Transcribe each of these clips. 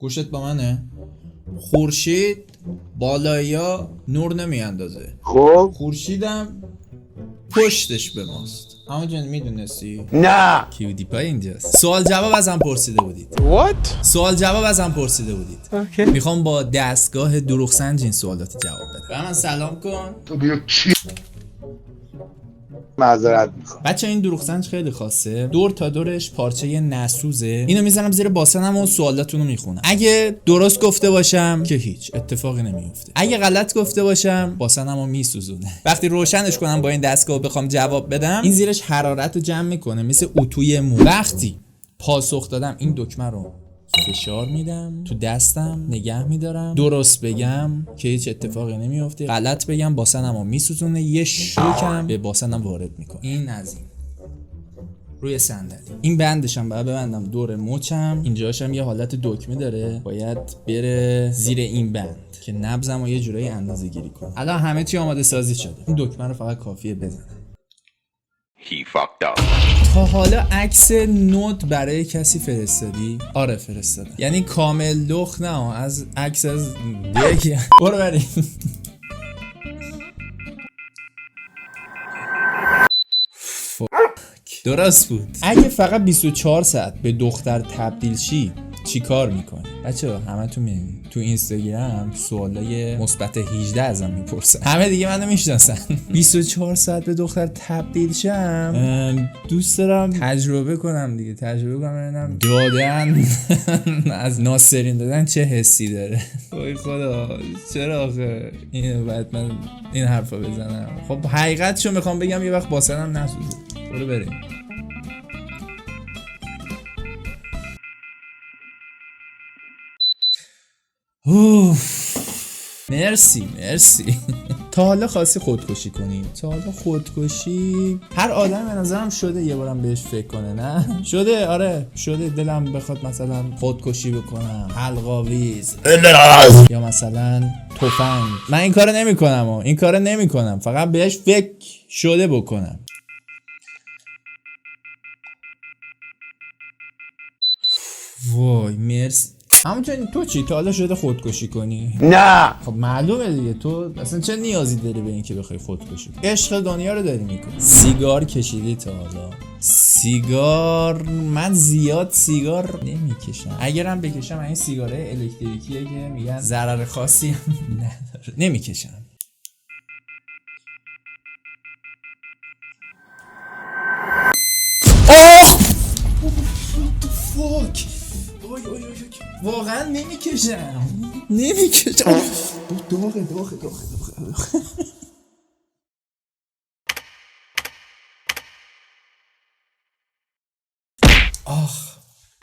گوشت با منه. خورشید بالاییا نور نمیاندازه. خب خورشیدم پشتش به ماست. اما جان میدونستی؟ نه کیودیپای اینجاست. سوال جواب ازم پرسیده بودید. What؟ سوال جواب ازم پرسیده بودید. اوکی. میخوام با دستگاه دروغ سنج این سوالات جواب بدم. به من سلام کن. تو بیا چی؟ معذرت میخوام. بچه این دروغ سنج خیلی خاصه. دور تا دورش پارچه نسوزه. اینو میزنم زیر باسنم و سوالاتونو میخونم. اگه درست گفته باشم که هیچ اتفاقی نمیفته. اگه غلط گفته باشم باسنمو میسوزونه. وقتی روشنش کنم با این دستگاه بخوام جواب بدم، این زیرش حرارت رو جمع میکنه مثل اتوی مو. وقتی پاسخ دادم این دکمه رو فشار میدم تو دستم، نگه میدارم. درست بگم که هیچ اتفاقی نمیفته، غلط بگم باسنمو میسوزونه، یه شوکم به باسنم وارد میکنه. این از این روی صندلی. این بندشم باید ببندم دور مچم. اینجاشم یه حالت دکمه داره، باید بره زیر این بند که نبضمو یه جورایی اندازه گیری کنه. الان همه چی آماده سازی شده. این دکمه رو فقط کافیه بزنم. He fucked up. تا حالا عکس نود برای کسی فرستادی؟ آره فرستادم. یعنی کامل لخ نه، از عکس از دیگه. برو بریم. درست بود. اگه فقط 24 ساعت به دختر تبدیل شی چی کار میکنی؟ بچه‌ها همتون میدونید تو اینستاگرام سوالای مثبت 18 ازم میپرسن. همه دیگه منو میشناسن. 24 ساعت به دختر تبدیل شم، دوست دارم تجربه کنم دیگه. تجربه کنم ببینم دادن از ناصرین دادن چه حسی داره. وای خدا چرا آخه اینو بعد من این حرفا بزنم؟ خب حقیقتشو میخوام بگم، یه وقت باسنم نسوزه. برو بریم. مرسی. تا حالا خواستی خودکشی کنی؟ تا حالا خودکشی هر آدم به نظرم شده یه بارم بهش فکر کنه، نه؟ شده، آره شده. دلم بخواد مثلا خودکشی بکنم، حلقاویز یا مثلا تفنگ. من این کارو نمیکنم فقط بهش فکر شده بکنم. وای مرسی. همونطور تو چی؟ تا حالا شده خودکشی کنی؟ نه خب معلومه دیگه. تو اصلا چه نیازی داری به اینکه بخوای خودکشی کنی؟ عشق دنیا رو داری میکنی. سیگار کشیدی تا حالا؟ سیگار من زیاد سیگار نمیکشم. اگرم بکشم این سیگاره الکتریکیه که میگن ضرر خاصی هم نداره. نمیکشم. فاک. واقعا نمیکشم. داغه. آخ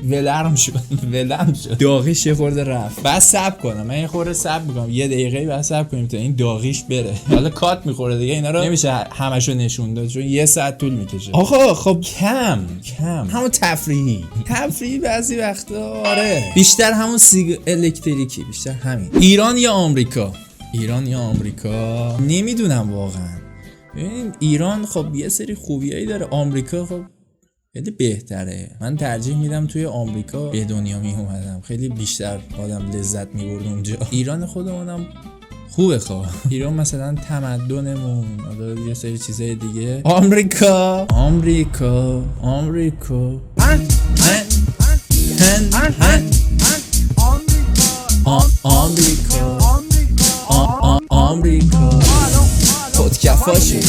ولرم شد. داغیش یه خورده رفت. بعد صبر کنم. من یه خورده صبر میکنم، یه دقیقه بعد صبر کنیم تا این داغیش بره. حالا کات میخوره دیگه، اینا رو نمیشه همشو نشون داد چون یه ساعت طول میکشه. آقا خب کم همون تفریحی بعضی وقتا. آره بیشتر همون الکتریکی، بیشتر همین. ایران یا آمریکا نمیدونم واقعا. ببین ایران خب یه سری خوبیایی داره، آمریکا خب خیلی بهتره. من ترجیح میدم توی آمریکا به دنیا می اومدم، خیلی بیشتر آدم لذت میبرد اونجا. ایران خودمونم خوبه. خواه ایران مثلا تمدنمون، یه سری چیزای دیگه. آمریکا خودکفاشی.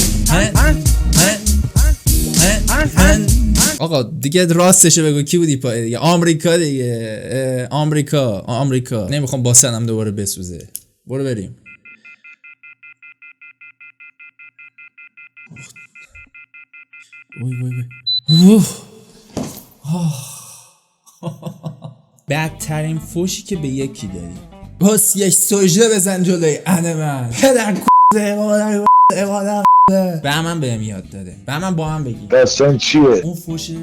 آقا دیگه راستشو بگو، کی بودی پای دیگه؟ آمریکا دیگه. آمریکا. نمیخوام باسنم دوباره بسوزه. برو بریم. وای. بدترین فوشی که به یکی داری. باس یک سوژه بزن جلوی من. پدر اقادر به من بهم یاد داده. به من با هم بگی داستان چیه؟ اون فوشه.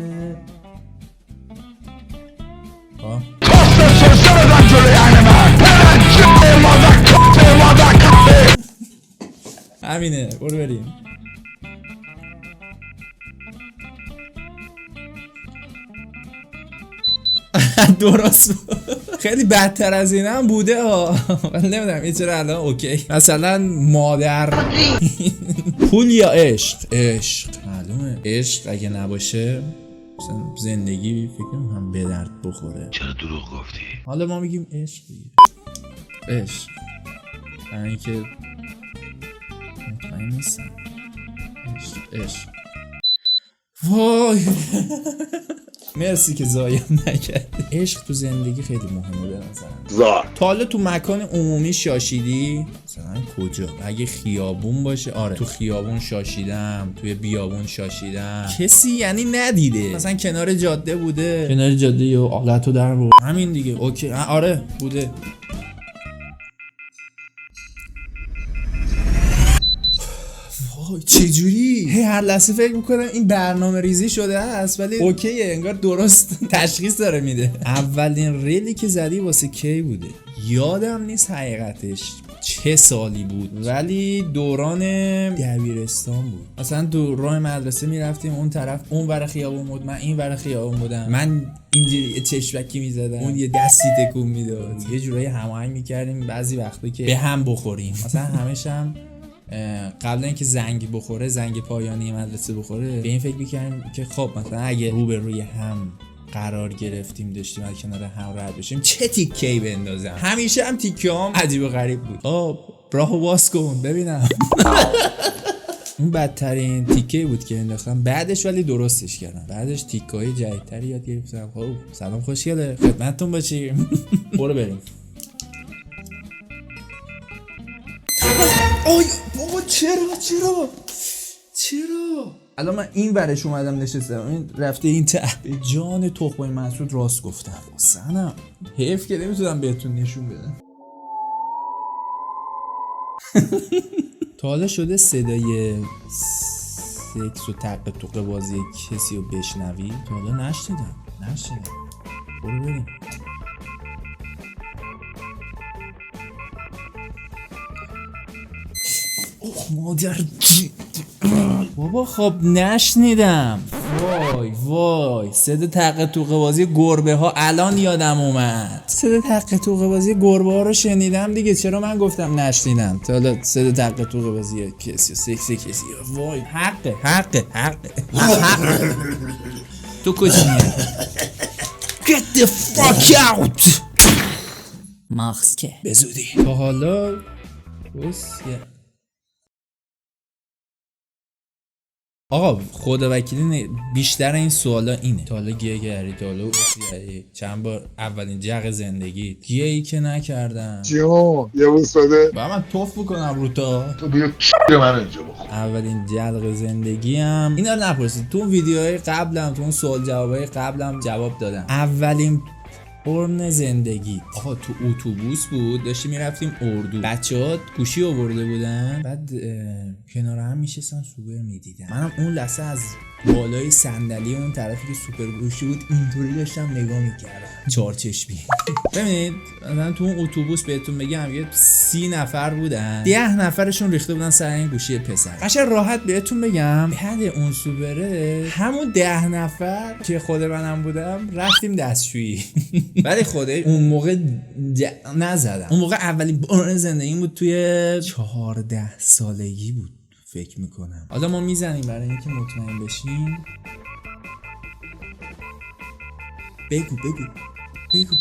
همینه. برو بریم. درست بود. خیلی بدتر از این هم بوده نمیدونم این چرا الان اوکی. مثلا مادر پول یا عشق؟ عشق معلومه. عشق اگه نباشه مثلا زندگی فکر نمی‌کنم به درد بخوره. چرا دروغ گفتی؟ حالا ما میگیم عشق دیگه. عشق همین که مطمئن نیستم. عشق وای مرسی که زایم نکردی. عشق تو زندگی خیلی مهمه به نظرم. تا حالا تو مکان عمومی شاشیدی؟ مثلا کجا؟ اگه خیابون باشه آره تو خیابون شاشیدم، توی بیابون شاشیدم. کسی یعنی ندیده، مثلا کنار جاده بوده، کنار جاده یا آلتو در بود همین دیگه اوکی. آره بوده. چجوری؟ هر لحظه فکر میکنم این برنامه ریزی شده است ولی اوکیه، انگار درست تشخیص داره میده. اولین ریلی که زدی واسه کی بوده؟ یادم نیست حقیقتش چه سالی بود ولی دوران دبیرستان بود. مثلا تو راه مدرسه میرفتیم اون طرف، اون ور خیابون بود، من این ور خیابون بودم. من اینجوری چشمکی میزدم، اون یه دستی تکون میداد، یه جورایی هماهنگ میکردیم بعضی وقتا که به هم بخوریم. مثلا همشم قبل اینکه زنگ بخوره، زنگ پایانی مدرسه بخوره، به این فکر می‌کردیم که خب مثلا اگه روبروی هم قرار گرفتیم داشتیم از کنار هم رد بشیم چه تیکه‌ای بندازم. همیشه هم تیکه‌ام عجیب و غریب بود. راهو باز کن ببینم. اون بدترین تیکه بود که انداختم بعدش، ولی درستش کردم. بعدش تیکه‌های جدیدتری یاد گرفتم. خب سلام خوشگله خدمتتون باشیم. برو بریم. آی بابا چرا الان من این ورش اومدم نشستم، این رفته این ته. به جان تخمه مسعود راست گفتم سنم، حیف که نمیتونم بهتون نشون بدم. تا حالا شده صدای سکس و تق توق بازی کسی رو بشنوی؟ تا حالا نشنیدم. برو بریم. مادر بابا خب نشنیدم. وای صدا تق توق بازی گربه ها الان یادم اومد. صدا تق توق بازی گربه ها رو شنیدم دیگه، چرا من گفتم نشنیدم؟ تا حالا صدا تق توق بازی کسی سکس کسی. وای حقه تو کجا میای؟ Get the fuck out. ماخس که بزودی. تا حالا آقا خدا وکیلی بیشتر این سوالا اینه. تا حالا گیه کردی؟ تا حالا چند بار اولین جغ زندگی گیهی که نکردم؟ جیان یه بوس بده با من توف بکنم رو تو بیا به من اینجا بخور. اولین جلق زندگیم اینا رو نپرسید. تو ویدیوهای قبلم، تو اون سوال جوابای قبلم جواب دادم. اولین قرن زندگی آقا تو اتوبوس بود، داشتیم میرفتیم اردو، بچه‌ها گوشی آورده بودن، بعد کنار هم میشستن سوپر میدیدن. منم اون لحظه از بالای صندلی اون طرفی که سوپر گوشی بود اینطوری داشتم نگاه میکردم چارچشمی. ببینید مثلا تو اون اتوبوس بهتون بگم یه 30 نفر بودن، 10 نفرشون ریخته بودن سر این گوشی پسر. قشنگ راحت بهتون بگم بعد اون سوپره همون 10 نفر که خود منم بودم رفتیم دستشویی. ولی خودش اون موقع نزدم. اون موقع اولین بار زندگیم بود، توی 14 سالگی بود فکر میکنم. حالا ما میزنیم برای اینکه مطمئن بشیم. بگو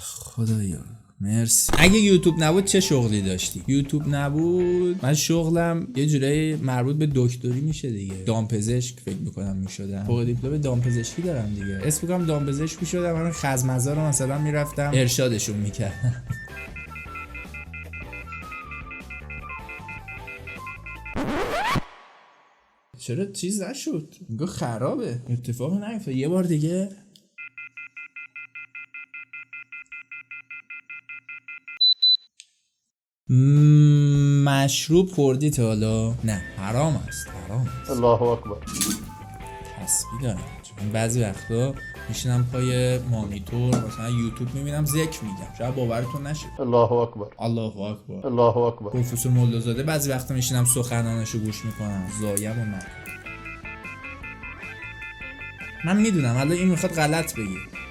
خدایا مرسی. اگه یوتیوب نبود چه شغلی داشتی؟ یوتیوب نبود من شغلم یه جورایی مربوط به دکتری میشه دیگه. دامپزشک فکر میکنم میشدم. فوق دیپلم دامپزشکی دارم دیگه. اسم بگم دامپزشک میشدم. من خزمزار رو مثلا میرفتم ارشادشون میکردم. چرا چیز نشد؟ میگه خرابه. اتفاقی نیفتاد. یه بار دیگه مشروب خوردی تا حالا؟ نه حرام است. الله اکبر. تسبیح دارم چون بعضی وقتا میشینم پای مانیتور مثلا یوتیوب میبینم ذکر میگم، شاید باورتون نشه. الله اکبر. الله اکبر. پروفسور مولازاده بعضی وقتا میشینم سخنانشو گوش میکنم. زایم و من من میدونم الان این میخواد غلط بگه.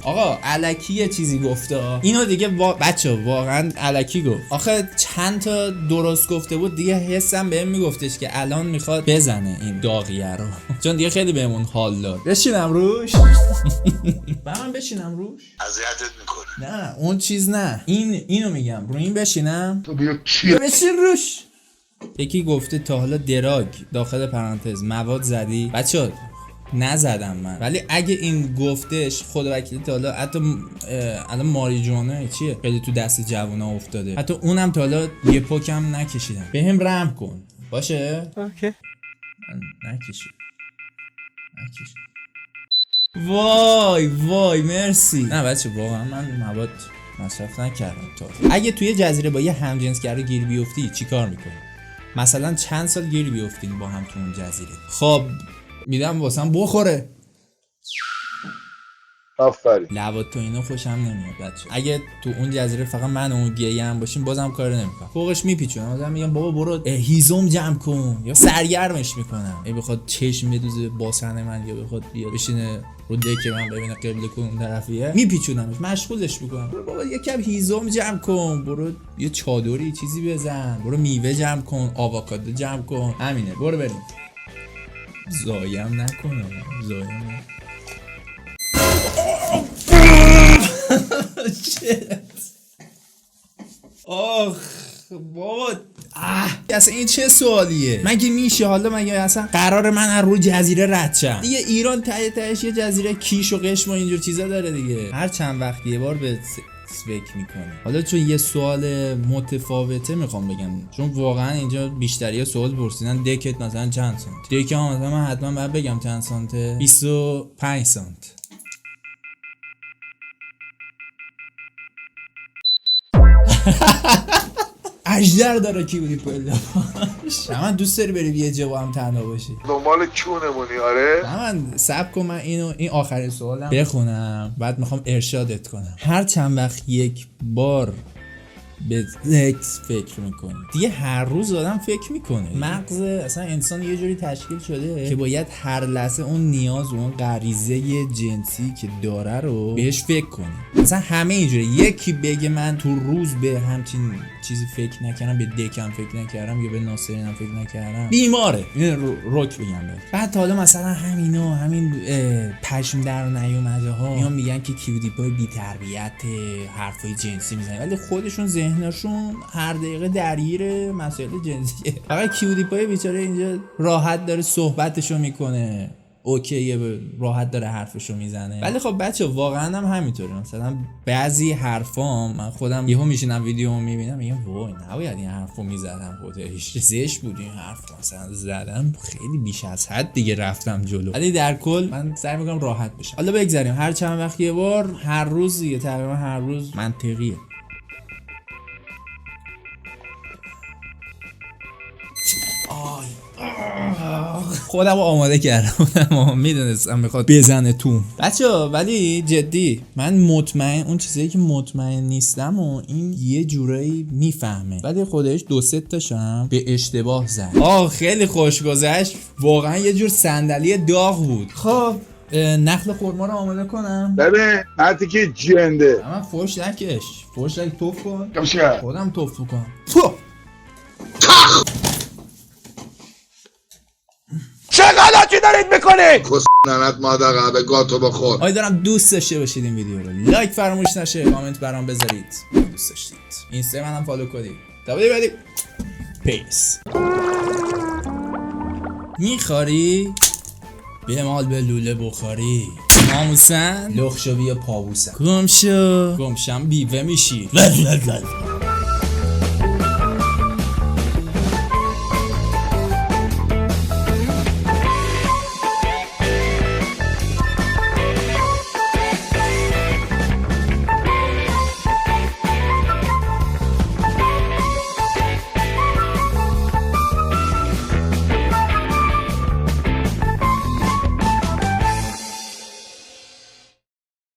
آقا الکی یه چیزی گفته اینو دیگه بچه واقعا الکی گفت. آخه چند تا درست گفته بود دیگه، حسم بهم میگفتش که الان میخواد بزنه این داغیه رو چون دیگه خیلی بهمون حال داد. بشینم روش من بشینم روش اذیتت میکنه. نه اون چیز نه، اینو میگم رو این بشینم. تو بیا کی بشین روش. یکی گفته تا حالا دراگ داخل پرانتز مواد زدی؟ بچه نزدم من، ولی اگه این گفتش خدا وکیلی تا حالا حتی الان ماریجوانا چیه خیلی تو دست جوونا افتاده، حتی اونم تا حالا یه پکم نکشیدم. بهم رحم کن باشه. اوکی نکشید. وای مرسی. نه بچه واقعا من مواد مصرف نکردم تا اگه توی جزیره با یه همجنسگرا گیر بیفتی چی کار میکنی؟ مثلا چند سال گیر بیفتین با هم تو اون جزیره؟ خب میدم واسم بخوره. آفرین. لوات تو اینو خوشم نمیاد بچه. اگه تو اون جزیره فقط من و اون گیه هم باشیم بازم کار نمیکنم، فوقش میپیچونم آدم میگم بابا برو هیزم جمع کن یا سرگرمش میکنم. ای بخواد چشم بدوزه باسن من یا بخواد بیا بشینه رو دک من ببینه قبله کدوم طرفیه میپیچونمش مشغولش میکنم. برو بابا یکم هیزم جمع کن، برو یه چادری چیزی بزن، برو میوه جمع کن، آووکادو جمع کن، همینه. برو بریم. زایم نکنم آخ بابا اصلا این چه سوالیه؟ مگه میشه حالا مگه اصلا قرار من از رو جزیره رد شم؟ دیگه ایران تهش یه جزیره کیش و قشم و اینجور چیزا داره دیگه. هر چند وقت یه بار به فکر میکنه. حالا چون یه سوال متفاوته میخوام بگم، چون واقعا اینجا بیشتری سوال پرسیدن دکت مثلا چند سانت. دک هم مثلا من حتما باید بگم چند سانته. 25 سانت. اجدر داره کی بودی پله باش. من دوست داری بریم یه جا با هم تنها باشی؟ دنبال کونمونی آره؟ من صبر کن، من این آخرین سوالم بخونم بعد میخوام ارشادت کنم. هر چند وقت یک بار به سکس فکر میکنی؟ دیگه هر روز آدم فکر میکنه. مغز اصلا انسان یه جوری تشکیل شده که باید هر لحظه اون نیاز و اون غریزه جنسی که داره رو بهش فکر کنی. مثلا همه اینجوری یکی بگه من تو روز به همچین چیزی فکر نکردم، به دکم فکر نکردم یا به ناصرینم فکر نکردم، بیماره. این روک بگم بهت. بعد حالا مثلا همین پشم در نیومده ها میان میگن که کیودیپای بی تربیت حرفای جنسی میزنه، ولی خودشون ذهنشون هر دقیقه درگیر مسائل جنسیه. فقط کیودیپای بیچاره اینجا راحت داره صحبتشو میکنه، اوکیه، راحت داره حرفشو میزنه. ولی خب بچه واقعا هم همینطوره. مثلا بعضی حرفام من خودم یهو میشینم ویدیو میبینم میگم وای نباید این حرفو میزدم، خودش زشت بود این حرف مثلا زدم، خیلی بیش از حد دیگه رفتم جلو. ولی در کل من سعی میکنم راحت بشم. حالا بگذاریم هر چند وقت یه بار، هر روز دیگه تقریبا هر روز منطقیه. خودم آماده کردم میدونستم میخواد بزنه تو بچه. ولی جدی من مطمئن اون چیزایی که مطمئن نیستم و این یه جورایی میفهمه، ولی خودش 2-3 تاشم به اشتباه زد. خیلی خوش گذشت واقعا. یه جور صندلی داغ بود. خب نخل خرما رو آماده کنم. ببین حتی که جنده اما فوش نکش، فوش نک، توف کن. خودم توف کنم. چه غلطی دارید میکنید؟ کس ننت مادر قهبه گاتو بخور. آی دارم دوست داشته باشید این ویدیو رو لایک فراموش نشه، کامنت برام بذارید دوست داشتید، اینستا منم فالو کنید. تا بعدی پیس. میخواری؟ به مال به لوله بخاری. ناموسن لخشو بیا پابوسن. گمشم بیوه میشی.